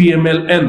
PMLN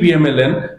PMLN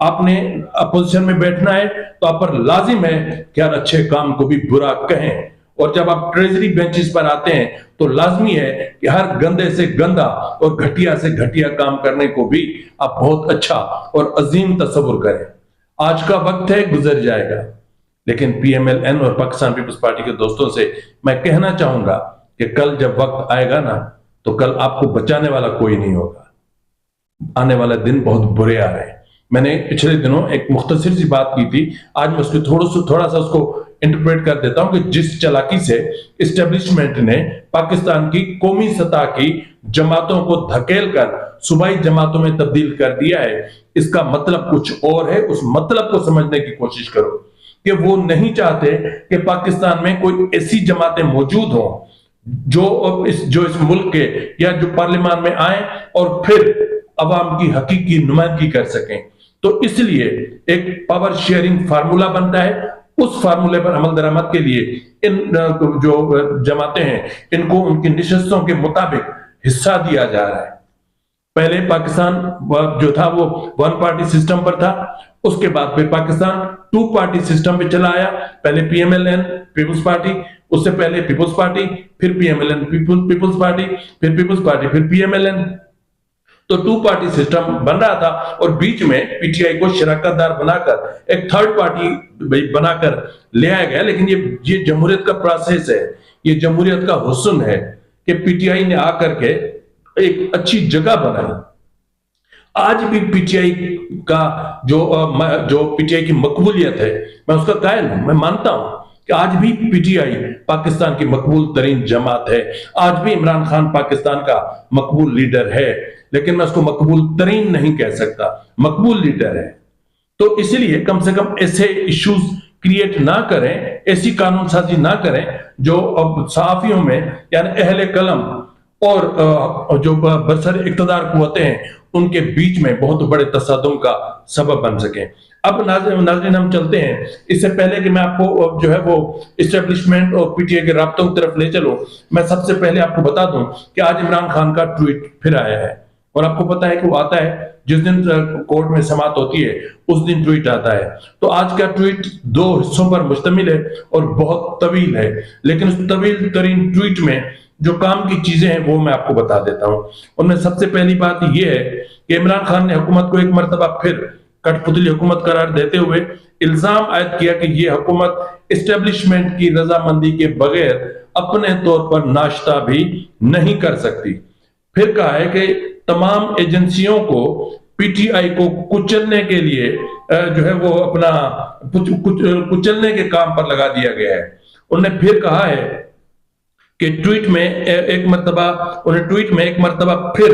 آپ نے opposition میں بیٹھنا ہے تو آپ پر لازم ہے کہ ہر اچھے کام کو بھی برا کہیں، اور جب آپ ٹریجری بینچز پر آتے ہیں تو لازمی ہے کہ ہر گندے سے گندا اور گھٹیا سے گھٹیا کام کرنے کو بھی آپ بہت اچھا اور عظیم تصور کریں۔ آج کا وقت ہے، گزر جائے گا، لیکن پی ایم ایل این اور پاکستان پیپلز پارٹی کے دوستوں سے میں کہنا چاہوں گا کہ کل جب وقت آئے گا نا تو کل آپ کو بچانے والا کوئی نہیں ہوگا۔ آنے والا دن بہت برے آ رہے ہیں۔ میں نے پچھلے دنوں ایک مختصر سی بات کی تھی، آج میں اس کو تھوڑا سا اس کو انٹرپریٹ کر دیتا ہوں کہ جس چلاکی سے اسٹیبلشمنٹ نے پاکستان کی قومی سطح کی جماعتوں کو دھکیل کر صوبائی جماعتوں میں تبدیل کر دیا ہے، اس کا مطلب کچھ اور ہے۔ اس مطلب کو سمجھنے کی کوشش کرو کہ وہ نہیں چاہتے کہ پاکستان میں کوئی ایسی جماعتیں موجود ہوں جو اس ملک کے یا جو پارلیمان میں آئیں اور پھر عوام کی حقیقی نمائندگی کر سکیں۔ تو اس لیے ایک پاور شیئرنگ فارمولا بنتا ہے، اس فارمولے پر عمل درآمد کے لیے ان جو جماعتیں ہیں ان کو ان کی نشستوں کے مطابق حصہ دیا جا رہا ہے۔ پہلے پاکستان جو تھا وہ ون پارٹی سسٹم پر تھا، اس کے بعد پھر پاکستان ٹو پارٹی سسٹم پہ چلا آیا۔ پہلے P M L N Peoples Party, اس سے پہلے پیپلز پارٹی، پھر P M L N Peoples Party, پھر پیپلز پارٹی، پھر پی ایم ایل این۔ تو ٹو پارٹی سسٹم بن رہا تھا اور بیچ میں پی ٹی آئی کو شراکت دار بنا کر ایک تھرڈ پارٹی بنا کر لے آیا گیا۔ لیکن یہ جمہوریت کا پروسیس ہے، یہ جمہوریت کا حسن ہے کہ پی ٹی آئی نے آ کر کے ایک اچھی جگہ بنائی۔ آج بھی پی ٹی آئی کا جو پی ٹی آئی کی مقبولیت ہے، میں اس کا قائل ہوں، میں مانتا ہوں کہ آج بھی پی ٹی آئی پاکستان کی مقبول ترین جماعت ہے، آج بھی عمران خان پاکستان کا مقبول لیڈر ہے، لیکن میں اس کو مقبول ترین نہیں کہہ سکتا، مقبول لیڈر ہے۔ تو اسی لیے کم سے کم ایسے ایشوز کریٹ نہ کریں، ایسی قانون سازی نہ کریں جو صحافیوں میں یعنی اہل قلم اور جو برسر اقتدار قوتیں ہیں ان کے بیچ میں بہت بڑے تصادم کا سبب بن سکیں۔ اب ناظرین ہم چلتے ہیں، اس سے پہلے کہ میں آپ کو جو ہے وہ اسٹیبلشمنٹ اور پی ٹی آئی کے رابطوں کی طرف لے چلوں، میں سب سے پہلے آپ کو بتا دوں کہ آج عمران خان کا ٹویٹ پھر آیا ہے، اور آپ کو پتا ہے کہ وہ آتا ہے جس دن کورٹ میں سماعت ہوتی ہے اس دن ٹویٹ آتا ہے۔ تو آج کا ٹویٹ 2 حصوں پر مشتمل ہے اور بہت طویل ہے، لیکن اس طویل ترین ٹویٹ میں جو کام کی چیزیں ہیں وہ میں آپ کو بتا دیتا ہوں۔ ان میں سب سے پہلی بات یہ ہے کہ عمران خان نے حکومت کو ایک مرتبہ پھر کٹ پتلی حکومت قرار دیتے ہوئے الزام عائد کیا کہ یہ حکومت اسٹیبلشمنٹ کی رضامندی کے بغیر اپنے طور پر ناشتہ بھی نہیں کر سکتی۔ پھر کہا ہے کہ تمام ایجنسیوں کو پی ٹی آئی کو کچلنے کے لیے جو ہے وہ اپنا کچلنے کے کام پر لگا دیا گیا ہے۔ انہوں نے پھر کہا ہے کہ ٹویٹ میں ایک مرتبہ پھر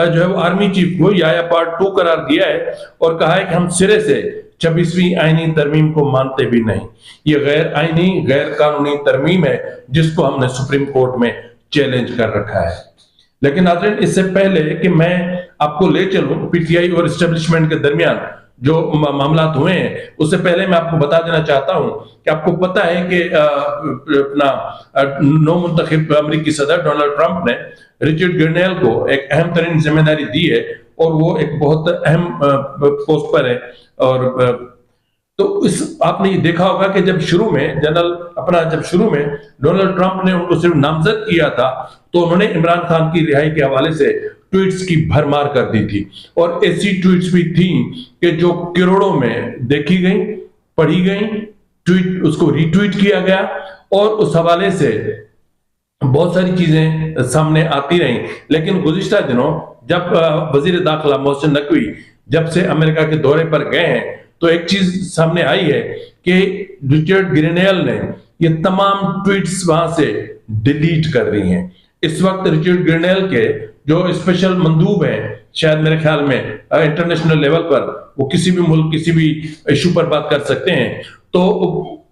جو ہے وہ آرمی چیف کو یا پارٹ 2 قرار دیا ہے اور کہا ہے کہ ہم سرے سے 26ویں آئینی ترمیم کو مانتے بھی نہیں، یہ غیر آئینی غیر قانونی ترمیم ہے جس کو ہم نے سپریم کورٹ میں چیلنج کر رکھا ہے۔ لیکن ناظرین اس سے پہلے کہ میں آپ کو لے چلوں پی ٹی آئی اور اسٹیبلشمنٹ کے درمیان جو معاملات ہوئے ہیں، اس سے پہلے میں آپ کو بتا دینا چاہتا ہوں کہ آپ کو پتا ہے کہ اپنا نو منتخب امریکی صدر ڈونلڈ ٹرمپ نے رچرڈ گرنیل کو ایک اہم ترین ذمہ داری دی ہے اور وہ ایک بہت اہم پوسٹ پر ہے۔ اور تو آپ نے یہ دیکھا ہوگا کہ جب شروع میں ڈونلڈ ٹرمپ نے ان کو صرف نامزد کیا تھا تو انہوں نے عمران خان کی رہائی کے حوالے سے ٹویٹس کی بھرمار کر دی تھی، اور ایسی ٹویٹس بھی تھیں کہ جو کروڑوں میں دیکھی گئیں، پڑھی گئیں، اس کو ری ٹویٹ کیا گیا، اور اس حوالے سے بہت ساری چیزیں سامنے آتی رہیں۔ لیکن گزشتہ دنوں جب وزیر داخلہ محسن نقوی جب سے امریکہ کے دورے پر گئے ہیں تو ایک چیز سامنے آئی ہے کہ رچرڈ گرینیل نے یہ تمام ٹویٹس وہاں سے ڈیلیٹ کر دی ہیں۔ اس وقت رچرڈ گرینیل کے جو اسپیشل مندوب ہیں شاید میرے خیال میں انٹرنیشنل لیول پر وہ کسی بھی ملک کسی بھی ایشو پر بات کر سکتے ہیں، تو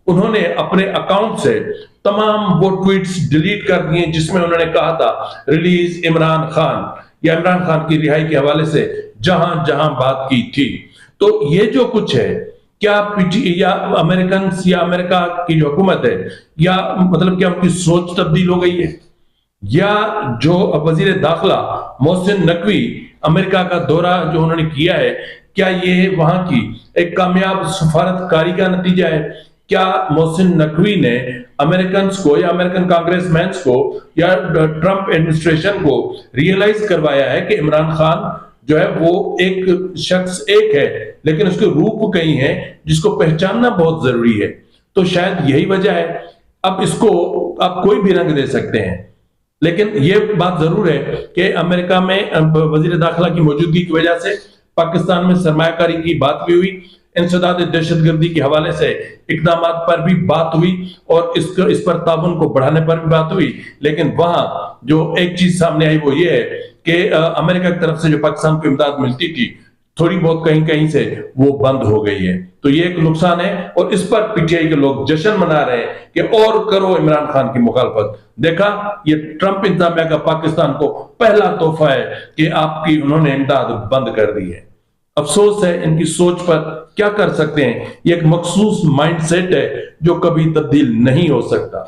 انہوں نے اپنے اکاؤنٹ سے تمام وہ ٹویٹس ڈیلیٹ کر دیے جس میں انہوں نے کہا تھا ریلیز عمران خان یا عمران خان کی رہائی کے حوالے سے جہاں جہاں بات کی تھی۔ تو یہ جو کچھ ہے کیا پی ٹی یا امریکنز یا امریکہ کی جو حکومت ہے یا مطلب کیا ان کی سوچ تبدیل ہو گئی ہے، یا جو وزیر داخلہ محسن نقوی امریکہ کا دورہ جو انہوں نے کیا ہے کیا یہ وہاں کی ایک کامیاب سفارت کاری کا نتیجہ ہے؟ کیا محسن نقوی نے امریکنز کو یا امریکن کانگریس مینز کو یا ٹرمپ ایڈمنسٹریشن کو ریئلائز کروایا ہے کہ عمران خان جو ہے وہ ایک شخص ایک ہے لیکن اس کے روپ کئی ہیں جس کو پہچاننا بہت ضروری ہے؟ تو شاید یہی وجہ ہے۔ اب اس کو آپ کوئی بھی رنگ دے سکتے ہیں، لیکن یہ بات ضرور ہے کہ امریکہ میں وزیر داخلہ کی موجودگی کی وجہ سے پاکستان میں سرمایہ کاری کی بات بھی ہوئی، انسداد دہشت گردی کے حوالے سے اقدامات پر بھی بات ہوئی اور اس پر تعاون کو بڑھانے پر بھی بات ہوئی، لیکن وہاں جو ایک چیز سامنے آئی وہ یہ ہے کہ امریکہ کی طرف سے جو پاکستان کو امداد ملتی تھی تھوڑی بہت کہیں کہیں سے وہ بند ہو گئی ہے۔ تو یہ ایک نقصان ہے اور اس پر پی ٹی آئی کے لوگ جشن منا رہے ہیں کہ اور کرو عمران خان کی مخالفت۔ دیکھا، یہ ٹرمپ انتظامیہ کا پاکستان کو پہلا تحفہ ہے کہ آپ کی انہوں نے امداد بند کر دی ہے۔ افسوس ہے، ان کی سوچ پر کیا کر سکتے ہیں؟ یہ ایک مخصوص مائنڈ سیٹ ہے جو کبھی تبدیل نہیں ہو سکتا۔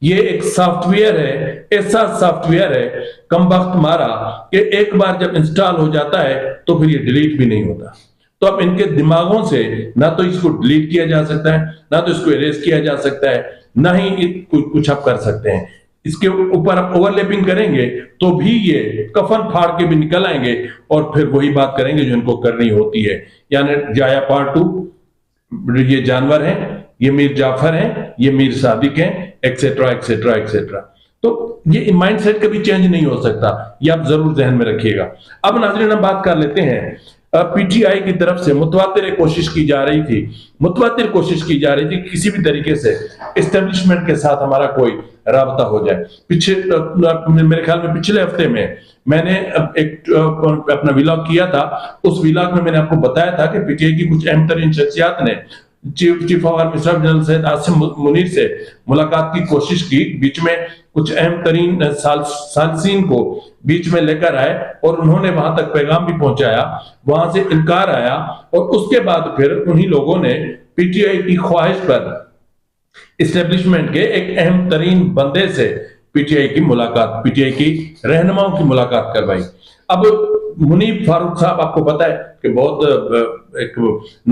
یہ ایک سافٹ ویئر ہے، ایسا سافٹ ویئر ہے کم وقت مارا کہ ایک بار جب انسٹال ہو جاتا ہے تو پھر یہ ڈیلیٹ بھی نہیں ہوتا۔ تو اب ان کے دماغوں سے نہ تو اس کو ڈیلیٹ کیا جا سکتا ہے، نہ تو اس کو اریز کیا جا سکتا ہے، نہ ہی کچھ آپ کر سکتے ہیں۔ اس کے اوپر آپ اوور لیپنگ کریں گے تو بھی یہ کفن پھاڑ کے بھی نکل آئیں گے اور پھر وہی بات کریں گے جو ان کو کرنی ہوتی ہے، یعنی جایا پارٹ 2، یہ جانور ہیں، یہ میر جعفر ہیں، یہ میر صادق ہیں، ایکسیٹرا ایکسیٹرا ایکسیٹرا۔ تو یہ مائنڈ سیٹ کبھی چینج نہیں ہو سکتا، یہ آپ ضرور ذہن میں رکھیے گا۔ اب ناظرین ہم بات کر لیتے ہیں پی ٹی آئی کی طرف سے متواتر کوشش کی جا رہی تھی کہ کسی بھی طریقے سے اسٹیبلشمنٹ کے ساتھ ہمارا کوئی رابطہ ہو جائے۔ میرے خیال میں پچھلے ہفتے میں نے ایک اپنا ویلاگ کیا تھا، اس ویلاگ میں نے آپ کو بتایا تھا کہ پی ٹی آئی کی کچھ اہم ترین شخصیات نے chief of army staff general Syed Asim Munir سے ملاقات کی کوشش کی، بیچ میں کچھ اہم ترین ثالثین کو بیچ میں لے کر آئے اور انہوں نے وہاں تک پیغام بھی پہنچایا، وہاں سے انکار آیا اور اس کے بعد پھر انہی لوگوں نے پی ٹی آئی کی خواہش پر اسٹیبلشمنٹ کے ایک اہم ترین بندے سے پی ٹی آئی کی رہنماؤں کی ملاقات کروائی۔ اب منیب فاروق صاحب آپ کو پتا ہے کہ بہت ایک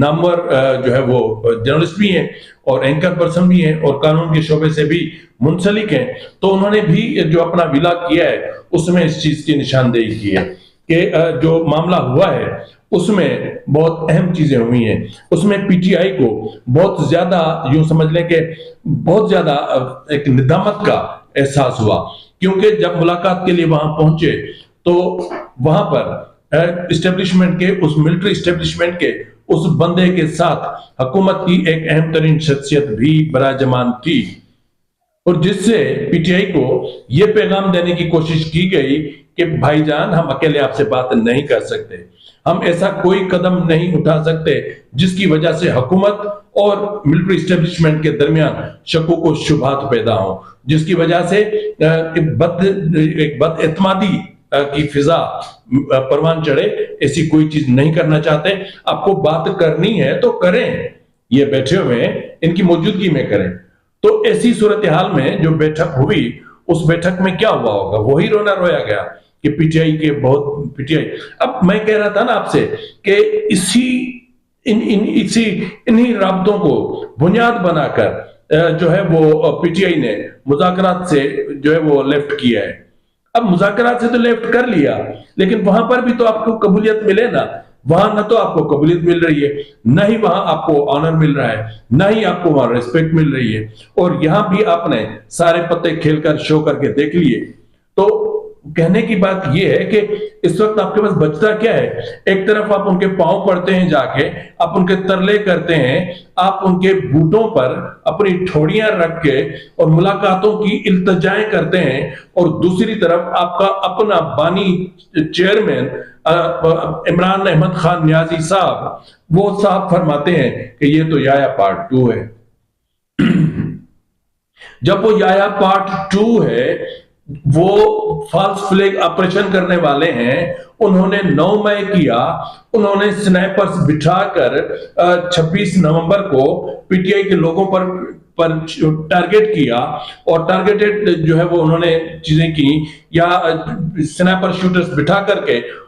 نامور جو ہے وہ جرنلسٹ بھی ہیں اور اینکر پرسن بھی ہیں اور قانون کے شعبے سے بھی منسلک ہیں، تو انہوں نے بھی جو اپنا ویلاگ کیا ہے اس میں اس چیز کی نشاندہی کی ہے کہ جو معاملہ ہوا ہے اس میں بہت اہم چیزیں ہوئی ہیں۔ اس میں پی ٹی آئی کو بہت زیادہ یوں سمجھ لیں کہ بہت زیادہ ایک ندامت کا احساس ہوا، کیونکہ جب ملاقات کے لیے وہاں پہنچے تو وہاں پر اسٹیبلشمنٹ کے اس ملٹری اسٹیبلشمنٹ کے اس بندے کے ساتھ حکومت کی ایک اہم ترین شخصیت بھی براجمان تھی، اور جس سے پی ٹی آئی کو یہ پیغام دینے کی کوشش کی گئی کہ بھائی جان ہم اکیلے آپ سے بات نہیں کر سکتے، ہم ایسا کوئی قدم نہیں اٹھا سکتے جس کی وجہ سے حکومت اور ملٹری اسٹیبلشمنٹ کے درمیان شکوک و شبہات پیدا ہوں، جس کی وجہ سے ایک بد اعتمادی کی فضا پروان چڑھے۔ ایسی کوئی چیز نہیں کرنا چاہتے۔ آپ کو بات کرنی ہے تو کریں، یہ بیٹھے ہوئے ان کی موجودگی میں کریں۔ تو ایسی صورتحال میں جو بیٹھک ہوئی اس بیٹھک میں کیا ہوا ہوگا؟ وہی رونا رویا گیا کہ پی ٹی آئی اب میں کہہ رہا تھا نا آپ سے کہ انہی رابطوں کو بنیاد بنا کر جو ہے وہ پی ٹی آئی نے مذاکرات سے جو ہے وہ لیفٹ کیا ہے۔ اب مذاکرات سے تو لیفٹ کر لیا، لیکن وہاں پر بھی تو آپ کو قبولیت ملے نا، وہاں نہ تو آپ کو قبولیت مل رہی ہے، نہ ہی وہاں آپ کو آنر مل رہا ہے، نہ ہی آپ کو وہاں ریسپیکٹ مل رہی ہے، اور یہاں بھی آپ نے سارے پتے کھیل کر شو کر کے دیکھ لیے۔ تو کہنے کی بات یہ ہے کہ اس وقت آپ کے پاس بچتا کیا ہے؟ ایک طرف آپ ان کے پاؤں پڑتے ہیں جا کے، آپ ان کے ترلے کرتے ہیں، آپ ان کے بوٹوں پر اپنی ٹھوڑیاں رکھ کے اور ملاقاتوں کی التجائیں کرتے ہیں، اور دوسری طرف آپ کا اپنا بانی چیئرمین عمران احمد خان نیازی صاحب وہ صاحب فرماتے ہیں کہ یہ تو یایا پارٹ 2 ہے۔ جب وہ یایا پارٹ 2 ہے، وہ فالس فلیگ آپریشن کرنے والے ہیں، انہوں نے 9 مئی کیا، انہوں نے سنائپرز بٹھا کر 26 نومبر کو پی ٹی آئی کے لوگوں پر ٹارگٹ کیا، اور ٹارگٹڈ جو ہے وہ انہوں نے چیزیں کی، یا سنائپر شوٹرز بٹھا کر کے